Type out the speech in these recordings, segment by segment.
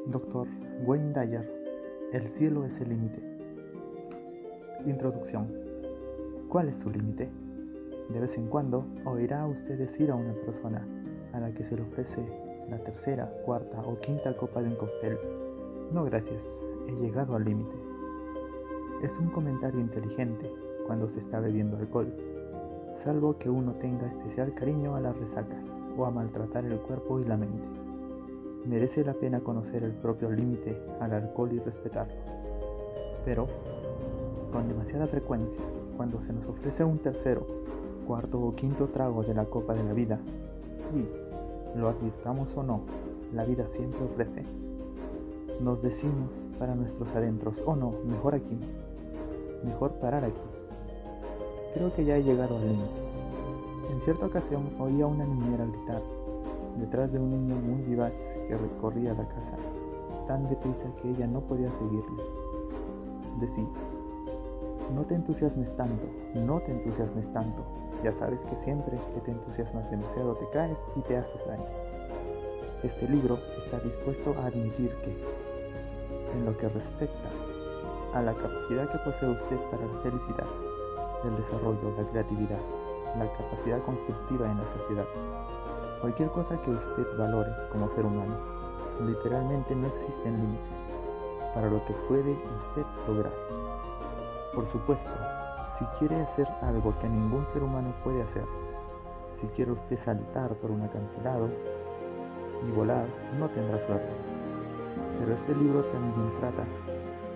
Dr. Wayne Dyer, El cielo es el límite. Introducción. ¿Cuál es su límite? De vez en cuando oirá usted decir a una persona a la que se le ofrece la tercera, cuarta o quinta copa de un cóctel: no gracias, he llegado al límite. Es un comentario inteligente cuando se está bebiendo alcohol, salvo que uno tenga especial cariño a las resacas o a maltratar el cuerpo y la mente. Merece la pena conocer el propio límite al alcohol y respetarlo. Pero, con demasiada frecuencia, cuando se nos ofrece un tercero, cuarto o quinto trago de la copa de la vida, y, lo advirtamos o no, la vida siempre ofrece, nos decimos para nuestros adentros: oh no, mejor aquí, mejor parar aquí. Creo que ya he llegado al límite. En cierta ocasión oí a una niñera gritar detrás de un niño muy vivaz que recorría la casa, tan deprisa que ella no podía seguirle. Decía: no te entusiasmes tanto, no te entusiasmes tanto. Ya sabes que siempre que te entusiasmas demasiado te caes y te haces daño. Este libro está dispuesto a admitir que, en lo que respecta a la capacidad que posee usted para la felicidad, el desarrollo, la creatividad, la capacidad constructiva en la sociedad, cualquier cosa que usted valore como ser humano, literalmente no existen límites para lo que puede usted lograr. Por supuesto, si quiere hacer algo que ningún ser humano puede hacer, si quiere usted saltar por un acantilado y volar, no tendrá suerte. Pero este libro también trata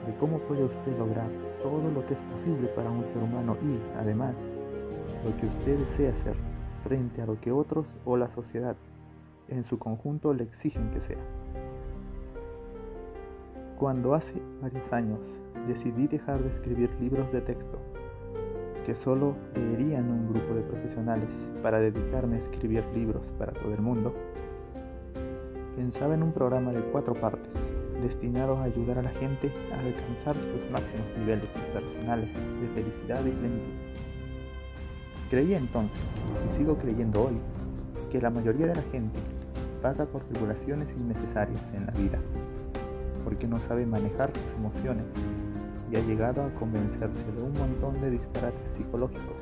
de cómo puede usted lograr todo lo que es posible para un ser humano y, además, lo que usted desea hacer frente a lo que otros o la sociedad en su conjunto le exigen que sea. Cuando hace varios años decidí dejar de escribir libros de texto que solo leerían un grupo de profesionales para dedicarme a escribir libros para todo el mundo, pensaba en un programa de 4 partes destinado a ayudar a la gente a alcanzar sus máximos niveles personales de felicidad y plenitud. Creí entonces, y sigo creyendo hoy, que la mayoría de la gente pasa por tribulaciones innecesarias en la vida, porque no sabe manejar sus emociones y ha llegado a convencerse de un montón de disparates psicológicos,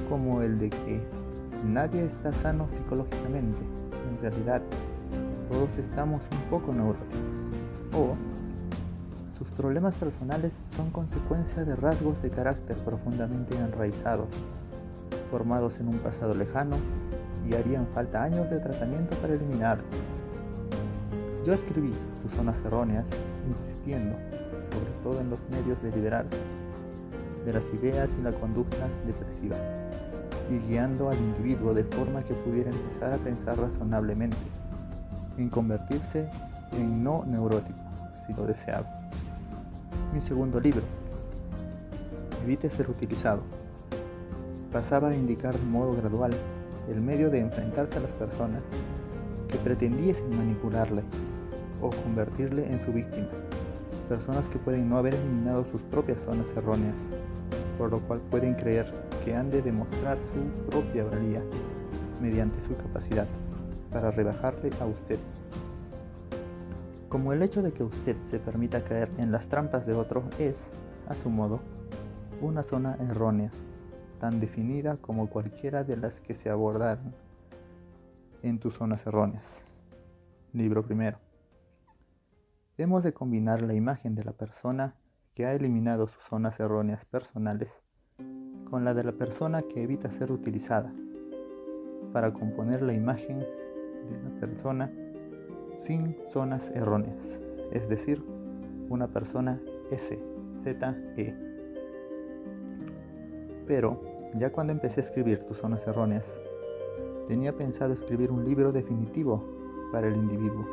como el de que nadie está sano psicológicamente, en realidad todos estamos un poco neuróticos, o sus problemas personales son consecuencia de rasgos de carácter profundamente enraizados, formados en un pasado lejano, y harían falta años de tratamiento para eliminarlos. Yo escribí Tus zonas erróneas, insistiendo, sobre todo en los medios, de liberarse de las ideas y la conducta depresiva, y guiando al individuo de forma que pudiera empezar a pensar razonablemente, en convertirse en no neurótico, si lo deseaba. Mi segundo libro, Evite ser utilizado, pasaba a indicar de modo gradual el medio de enfrentarse a las personas que pretendiesen manipularle o convertirle en su víctima, personas que pueden no haber eliminado sus propias zonas erróneas, por lo cual pueden creer que han de demostrar su propia valía mediante su capacidad para rebajarle a usted. Como el hecho de que usted se permita caer en las trampas de otro es, a su modo, una zona errónea, tan definida como cualquiera de las que se abordaron en Tus zonas erróneas. Libro primero. Hemos de combinar la imagen de la persona que ha eliminado sus zonas erróneas personales con la de la persona que evita ser utilizada, para componer la imagen de la persona sin zonas erróneas, es decir, una persona SZE. Pero, ya cuando empecé a escribir Tus zonas erróneas, tenía pensado escribir un libro definitivo para el individuo,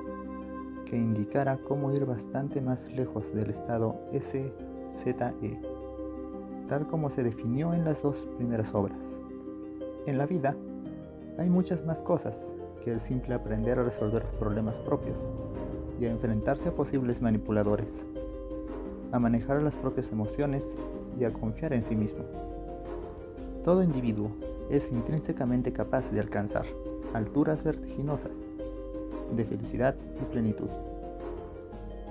que indicara cómo ir bastante más lejos del estado SZE, tal como se definió en las 2 primeras obras. En la vida hay muchas más cosas que el simple aprender a resolver problemas propios y a enfrentarse a posibles manipuladores, a manejar las propias emociones y a confiar en sí mismo. Todo individuo es intrínsecamente capaz de alcanzar alturas vertiginosas de felicidad y plenitud,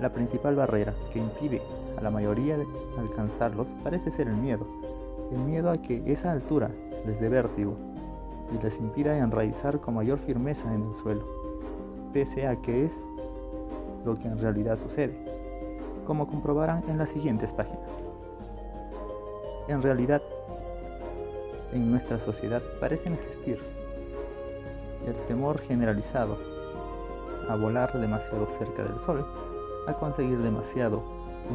La principal barrera que impide a la mayoría de alcanzarlos parece ser el miedo a que esa altura les dé vértigo y les impida enraizar con mayor firmeza en el suelo, pese a que es lo que en realidad sucede, como comprobarán en las siguientes páginas. En realidad, en nuestra sociedad parecen existir el temor generalizado a volar demasiado cerca del sol, a conseguir demasiado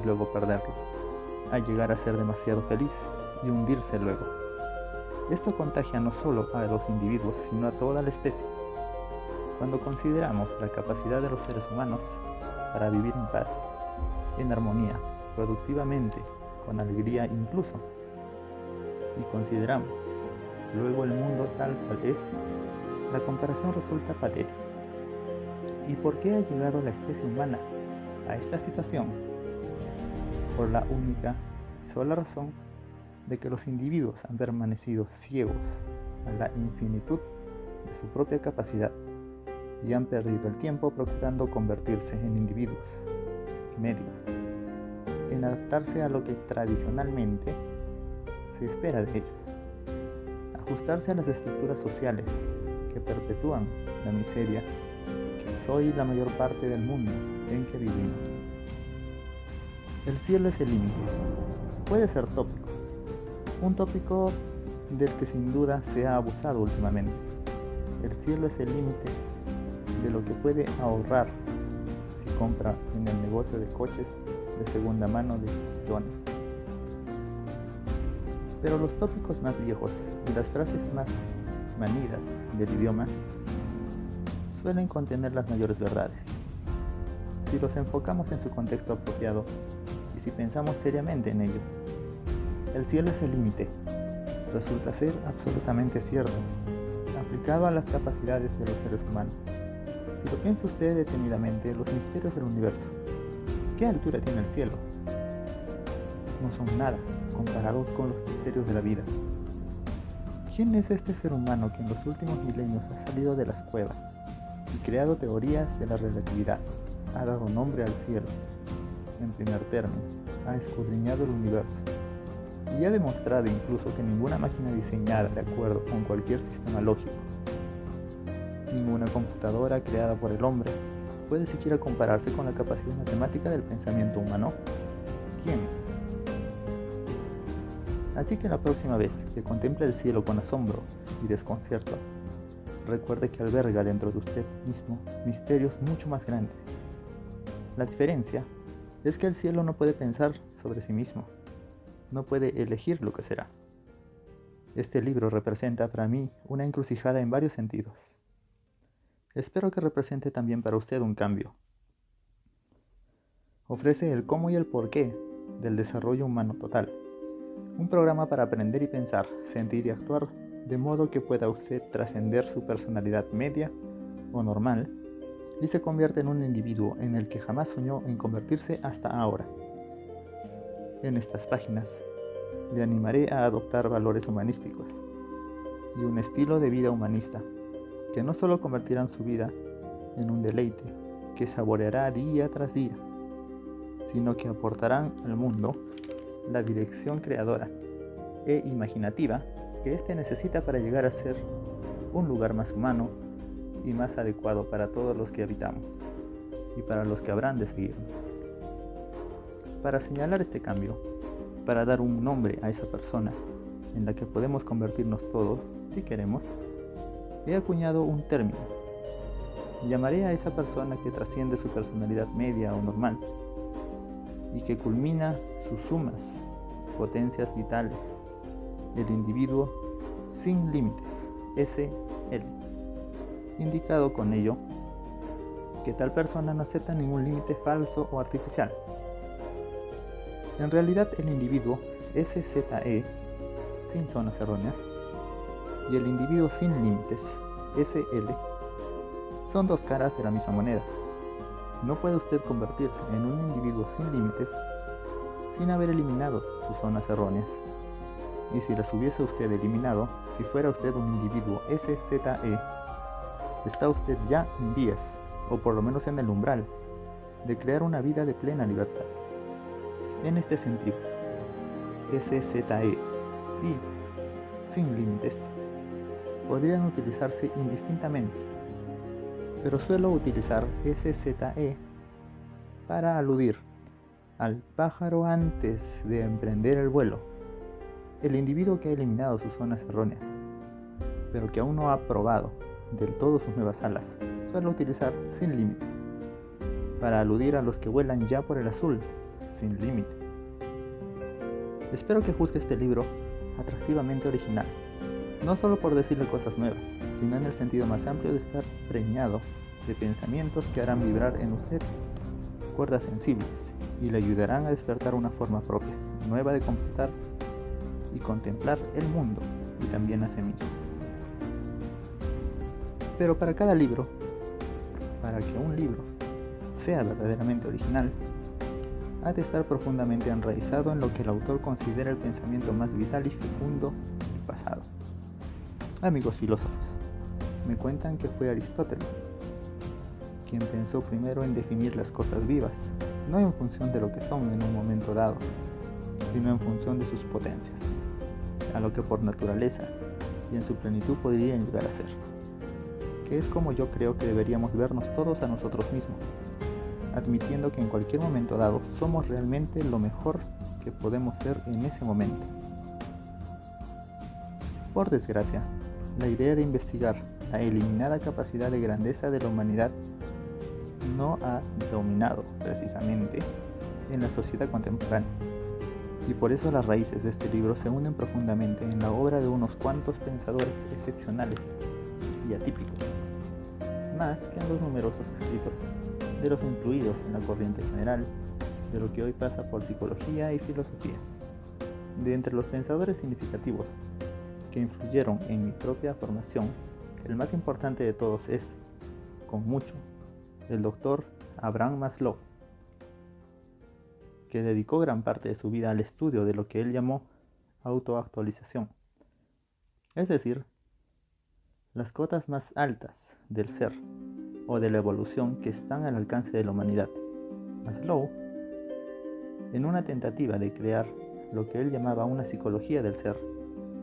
y luego perderlo, a llegar a ser demasiado feliz y hundirse luego. Esto contagia no solo a los individuos, sino a toda la especie. Cuando consideramos la capacidad de los seres humanos para vivir en paz, en armonía, productivamente, con alegría incluso, y consideramos luego el mundo tal cual es, la comparación resulta patética. ¿Y por qué ha llegado la especie humana a esta situación? Por la única y sola razón de que los individuos han permanecido ciegos a la infinitud de su propia capacidad y han perdido el tiempo procurando convertirse en individuos medios, en adaptarse a lo que tradicionalmente se espera de ellos, ajustarse a las estructuras sociales que perpetúan la miseria que es hoy la mayor parte del mundo en que vivimos. El cielo es el límite. Puede ser tópico, un tópico del que sin duda se ha abusado últimamente. El cielo es el límite de lo que puede ahorrar si compra en el negocio de coches de segunda mano de Johnny. Pero los tópicos más viejos y las frases más manidas del idioma suelen contener las mayores verdades. Si los enfocamos en su contexto apropiado y si pensamos seriamente en ello, el cielo es el límite resulta ser absolutamente cierto, aplicado a las capacidades de los seres humanos. Si lo piensa usted detenidamente, los misterios del universo, ¿qué altura tiene el cielo? No son nada comparados con los misterios de la vida. ¿Quién es este ser humano que en los últimos milenios ha salido de las cuevas y creado teorías de la relatividad, ha dado nombre al cielo? En primer término, ha escudriñado el universo y ha demostrado incluso que ninguna máquina diseñada de acuerdo con cualquier sistema lógico, ninguna computadora creada por el hombre, puede siquiera compararse con la capacidad matemática del pensamiento humano. ¿Quién? Así que la próxima vez que contemple el cielo con asombro y desconcierto, recuerde que alberga dentro de usted mismo misterios mucho más grandes. La diferencia es que el cielo no puede pensar sobre sí mismo, no puede elegir lo que será. Este libro representa para mí una encrucijada en varios sentidos. Espero que represente también para usted un cambio. Ofrece el cómo y el porqué del desarrollo humano total. Un programa para aprender y pensar, sentir y actuar de modo que pueda usted trascender su personalidad media o normal y se convierta en un individuo en el que jamás soñó en convertirse hasta ahora. En estas páginas le animaré a adoptar valores humanísticos y un estilo de vida humanista que no solo convertirán su vida en un deleite que saboreará día tras día, sino que aportarán al mundo la dirección creadora e imaginativa que éste necesita para llegar a ser un lugar más humano y más adecuado para todos los que habitamos y para los que habrán de seguirnos. Para señalar este cambio, para dar un nombre a esa persona en la que podemos convertirnos todos, si queremos, he acuñado un término. Llamaré a esa persona que trasciende su personalidad media o normal y que culmina sus sumas, potencias vitales, el individuo sin límites, SL. Indicado con ello que tal persona no acepta ningún límite falso o artificial. En realidad el individuo SZE, sin zonas erróneas, y el individuo sin límites, SL, son dos caras de la misma moneda. No puede usted convertirse en un individuo sin límites sin haber eliminado sus zonas erróneas. Y si las hubiese usted eliminado, si fuera usted un individuo SZE, está usted ya en vías, o por lo menos en el umbral, de crear una vida de plena libertad. En este sentido, SZE y sin límites podrían utilizarse indistintamente, pero suelo utilizar SZE para aludir al pájaro antes de emprender el vuelo, el individuo que ha eliminado sus zonas erróneas, pero que aún no ha probado del todo sus nuevas alas. Suelo utilizar sin límites para aludir a los que vuelan ya por el azul, sin límite. Espero que juzgue este libro atractivamente original, no solo por decirle cosas nuevas, sino en el sentido más amplio de estar preñado de pensamientos que harán vibrar en usted cuerdas sensibles y le ayudarán a despertar una forma propia, nueva de comportar y contemplar el mundo y también a sí mismo. Pero para cada libro, para que un libro sea verdaderamente original, ha de estar profundamente enraizado en lo que el autor considera el pensamiento más vital y fecundo del pasado. Amigos filósofos, me cuentan que fue Aristóteles quien pensó primero en definir las cosas vivas, no en función de lo que son en un momento dado, sino en función de sus potencias, a lo que por naturaleza y en su plenitud podrían llegar a ser, que es como yo creo que deberíamos vernos todos a nosotros mismos, admitiendo que en cualquier momento dado somos realmente lo mejor que podemos ser en ese momento. Por desgracia, la idea de investigar la eliminada capacidad de grandeza de la humanidad no ha dominado precisamente en la sociedad contemporánea, y por eso las raíces de este libro se unen profundamente en la obra de unos cuantos pensadores excepcionales y atípicos, más que en los numerosos escritos de los incluidos en la corriente general de lo que hoy pasa por psicología y filosofía. De entre los pensadores significativos que influyeron en mi propia formación, el más importante de todos es, con mucho, el doctor Abraham Maslow, que dedicó gran parte de su vida al estudio de lo que él llamó autoactualización, es decir, las cotas más altas del ser o de la evolución que están al alcance de la humanidad. Maslow, en una tentativa de crear lo que él llamaba una psicología del ser,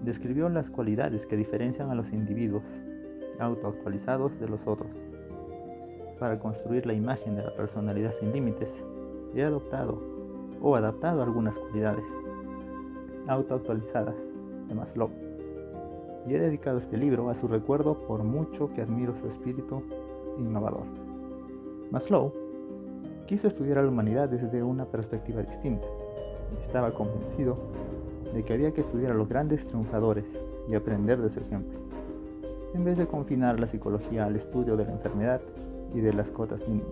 describió las cualidades que diferencian a los individuos autoactualizados de los otros. Para construir la imagen de la personalidad sin límites, he adoptado o adaptado algunas cualidades autoactualizadas de Maslow, y he dedicado este libro a su recuerdo por mucho que admiro su espíritu innovador. Maslow quiso estudiar a la humanidad desde una perspectiva distinta. Estaba convencido de que había que estudiar a los grandes triunfadores y aprender de su ejemplo, en vez de confinar la psicología al estudio de la enfermedad y de las cotas mínimas,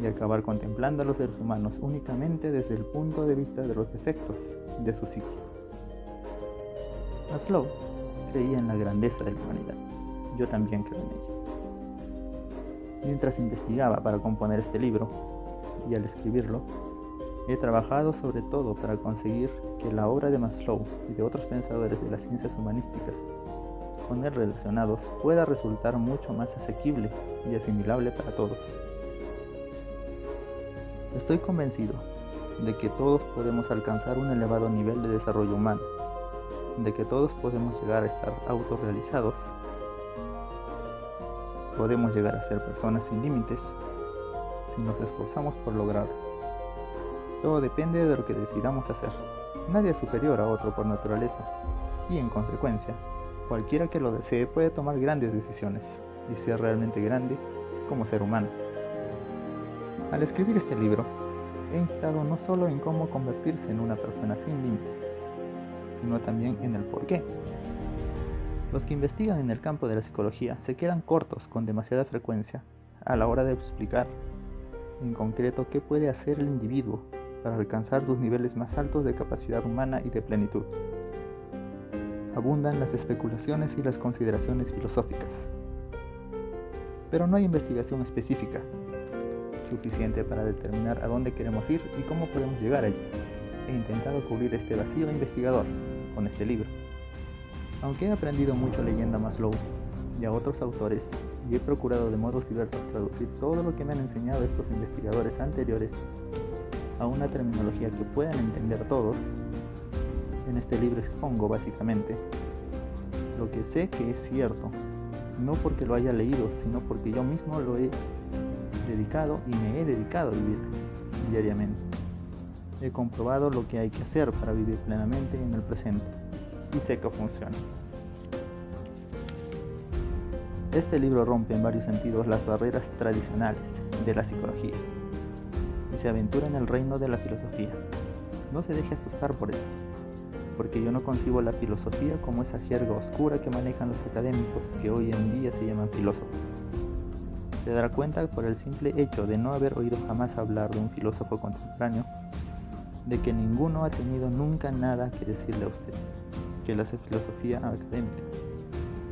y acabar contemplando a los seres humanos únicamente desde el punto de vista de los defectos de su psique. Maslow creía en la grandeza de la humanidad. Yo también creo en ella. Mientras investigaba para componer este libro, y al escribirlo, he trabajado sobre todo para conseguir que la obra de Maslow y de otros pensadores de las ciencias humanísticas con él relacionados pueda resultar mucho más asequible y asimilable para todos. Estoy convencido de que todos podemos alcanzar un elevado nivel de desarrollo humano, de que todos podemos llegar a estar autorrealizados, podemos llegar a ser personas sin límites si nos esforzamos por lograrlo. Todo depende de lo que decidamos hacer. Nadie es superior a otro por naturaleza y, en consecuencia, cualquiera que lo desee puede tomar grandes decisiones y ser realmente grande como ser humano. Al escribir este libro, he instado no solo en cómo convertirse en una persona sin límites, sino también en el por qué. Los que investigan en el campo de la psicología se quedan cortos con demasiada frecuencia a la hora de explicar, en concreto, qué puede hacer el individuo para alcanzar sus niveles más altos de capacidad humana y de plenitud. Abundan las especulaciones y las consideraciones filosóficas, pero no hay investigación específica suficiente para determinar a dónde queremos ir y cómo podemos llegar allí. He intentado cubrir este vacío investigador con este libro. Aunque he aprendido mucho leyendo a Maslow y a otros autores, y he procurado de modos diversos traducir todo lo que me han enseñado estos investigadores anteriores a una terminología que puedan entender todos. En este libro expongo básicamente lo que sé que es cierto, no porque lo haya leído, sino porque yo mismo lo he dedicado y me he dedicado a vivir diariamente. He comprobado lo que hay que hacer para vivir plenamente en el presente y sé que funciona. Este libro rompe en varios sentidos las barreras tradicionales de la psicología y se aventura en el reino de la filosofía. No se deje asustar por eso, porque yo no concibo la filosofía como esa jerga oscura que manejan los académicos que hoy en día se llaman filósofos. Se dará cuenta por el simple hecho de no haber oído jamás hablar de un filósofo contemporáneo, de que ninguno ha tenido nunca nada que decirle a usted, que la filosofía académica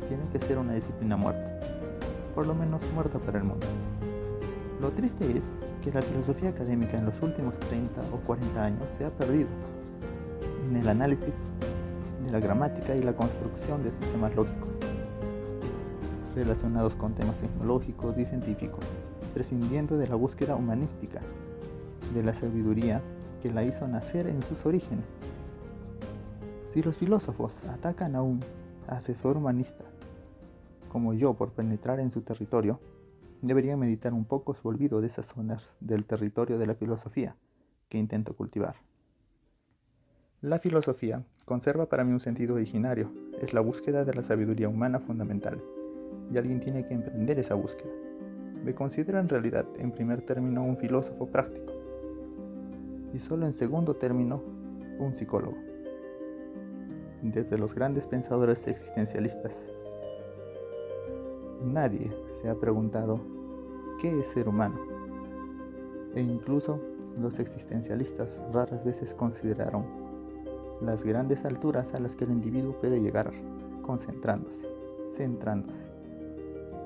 tiene que ser una disciplina muerta, por lo menos muerta para el mundo. Lo triste es que la filosofía académica en los últimos 30 o 40 años se ha perdido en el análisis de la gramática y la construcción de sistemas lógicos relacionados con temas tecnológicos y científicos, prescindiendo de la búsqueda humanística, de la sabiduría que la hizo nacer en sus orígenes. Si los filósofos atacan a un asesor humanista como yo por penetrar en su territorio, deberían meditar un poco su olvido de esas zonas del territorio de la filosofía que intento cultivar. La filosofía conserva para mí un sentido originario, es la búsqueda de la sabiduría humana fundamental, y alguien tiene que emprender esa búsqueda. Me considero en realidad, en primer término, un filósofo práctico, y solo en segundo término, un psicólogo. Desde los grandes pensadores existencialistas, nadie se ha preguntado ¿qué es ser humano? E incluso los existencialistas raras veces consideraron las grandes alturas a las que el individuo puede llegar concentrándose, centrándose.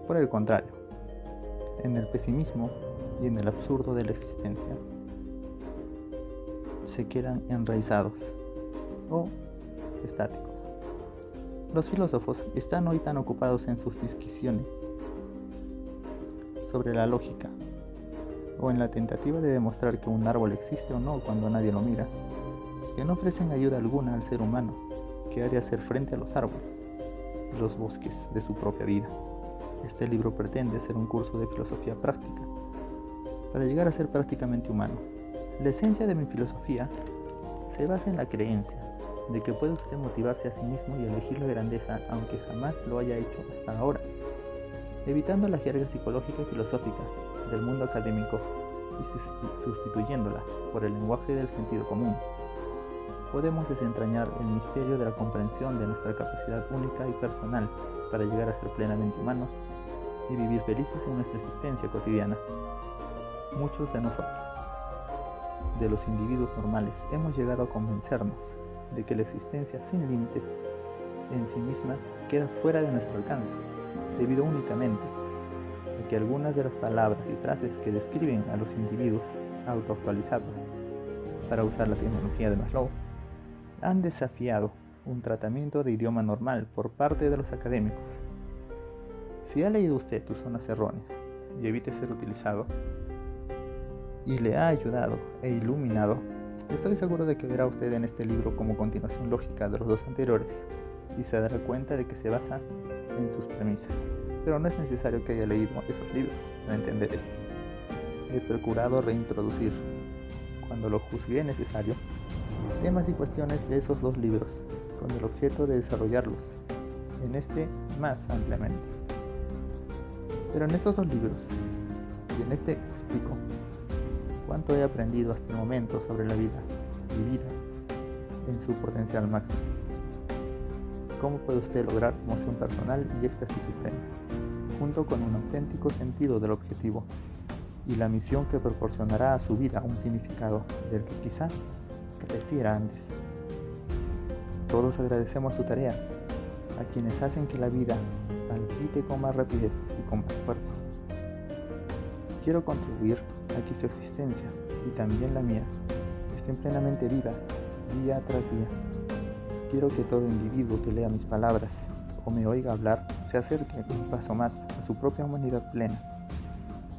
Por el contrario, en el pesimismo y en el absurdo de la existencia, se quedan enraizados o estáticos. Los filósofos están hoy tan ocupados en sus disquisiciones sobre la lógica o en la tentativa de demostrar que un árbol existe o no cuando nadie lo mira, que no ofrecen ayuda alguna al ser humano que ha de hacer frente a los árboles y los bosques de su propia vida. Este libro pretende ser un curso de filosofía práctica para llegar a ser prácticamente humano. La esencia de mi filosofía se basa en la creencia de que puede usted motivarse a sí mismo y elegir la grandeza aunque jamás lo haya hecho hasta ahora, evitando la jerga psicológica y filosófica del mundo académico y sustituyéndola por el lenguaje del sentido común. Podemos desentrañar el misterio de la comprensión de nuestra capacidad única y personal para llegar a ser plenamente humanos y vivir felices en nuestra existencia cotidiana. Muchos de nosotros, de los individuos normales, hemos llegado a convencernos de que la existencia sin límites en sí misma queda fuera de nuestro alcance, debido únicamente a que algunas de las palabras y frases que describen a los individuos autoactualizados, para usar la tecnología de Maslow, han desafiado un tratamiento de idioma normal por parte de los académicos. Si ha leído usted tus zonas erróneas y evite ser utilizado, y le ha ayudado e iluminado, estoy seguro de que verá usted en este libro como continuación lógica de los dos anteriores y se dará cuenta de que se basa en sus premisas. Pero no es necesario que haya leído esos libros para entender esto. He procurado reintroducir, cuando lo juzgué necesario, temas y cuestiones de esos dos libros, con el objeto de desarrollarlos en este más ampliamente. Pero en estos dos libros, y en este explico cuánto he aprendido hasta el momento sobre la vida vivida en su potencial máximo. Cómo puede usted lograr emoción personal y éxtasis supremo, junto con un auténtico sentido del objetivo y la misión que proporcionará a su vida un significado del que quizá careciera antes. Todos agradecemos su tarea a quienes hacen que la vida palpite con más rapidez y con más fuerza. Quiero contribuir a que su existencia y también la mía estén plenamente vivas día tras día. Quiero que todo individuo que lea mis palabras o me oiga hablar se acerque un paso más a su propia humanidad plena.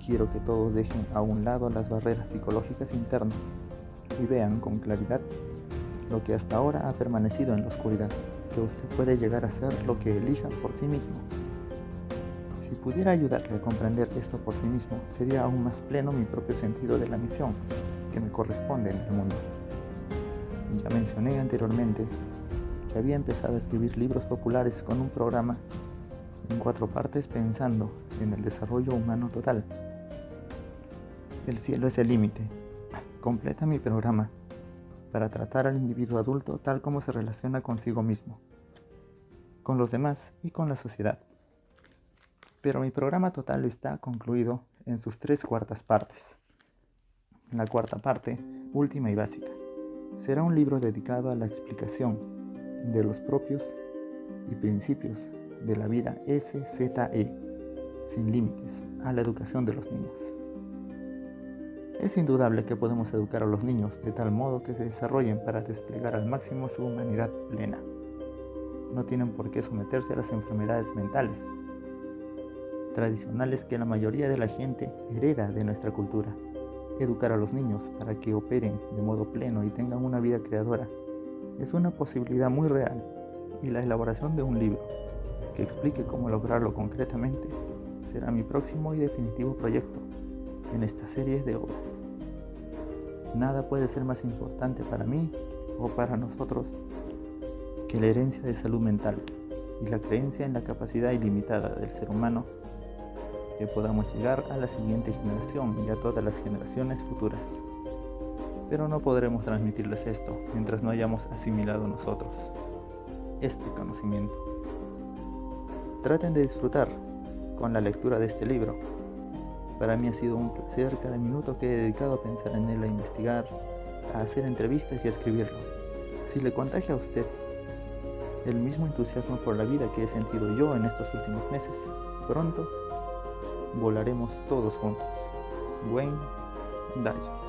Quiero que todos dejen a un lado las barreras psicológicas internas y vean con claridad lo que hasta ahora ha permanecido en la oscuridad, que usted puede llegar a ser lo que elija por sí mismo. Si pudiera ayudarle a comprender esto por sí mismo, sería aún más pleno mi propio sentido de la misión que me corresponde en el mundo. Ya mencioné anteriormente que había empezado a escribir libros populares con un programa en 4 partes pensando en el desarrollo humano total. El cielo es el límite. Completa mi programa para tratar al individuo adulto tal como se relaciona consigo mismo, con los demás y con la sociedad. Pero mi programa total está concluido en sus 3/4 partes. La 4ª parte, última y básica, será un libro dedicado a la explicación de los propios y principios de la vida SZE, sin límites, a la educación de los niños. Es indudable que podemos educar a los niños de tal modo que se desarrollen para desplegar al máximo su humanidad plena. No tienen por qué someterse a las enfermedades mentales tradicionales que la mayoría de la gente hereda de nuestra cultura. Educar a los niños para que operen de modo pleno y tengan una vida creadora es una posibilidad muy real, y la elaboración de un libro que explique cómo lograrlo concretamente será mi próximo y definitivo proyecto en esta serie de obras. Nada puede ser más importante para mí o para nosotros que la herencia de salud mental y la creencia en la capacidad ilimitada del ser humano, que podamos llegar a la siguiente generación y a todas las generaciones futuras. Pero no podremos transmitirles esto mientras no hayamos asimilado nosotros este conocimiento. Traten de disfrutar con la lectura de este libro. Para mí ha sido un placer cada minuto que he dedicado a pensar en él, a investigar, a hacer entrevistas y a escribirlo. Si le contagia a usted el mismo entusiasmo por la vida que he sentido yo en estos últimos meses, pronto volaremos todos juntos. Wayne Dyer.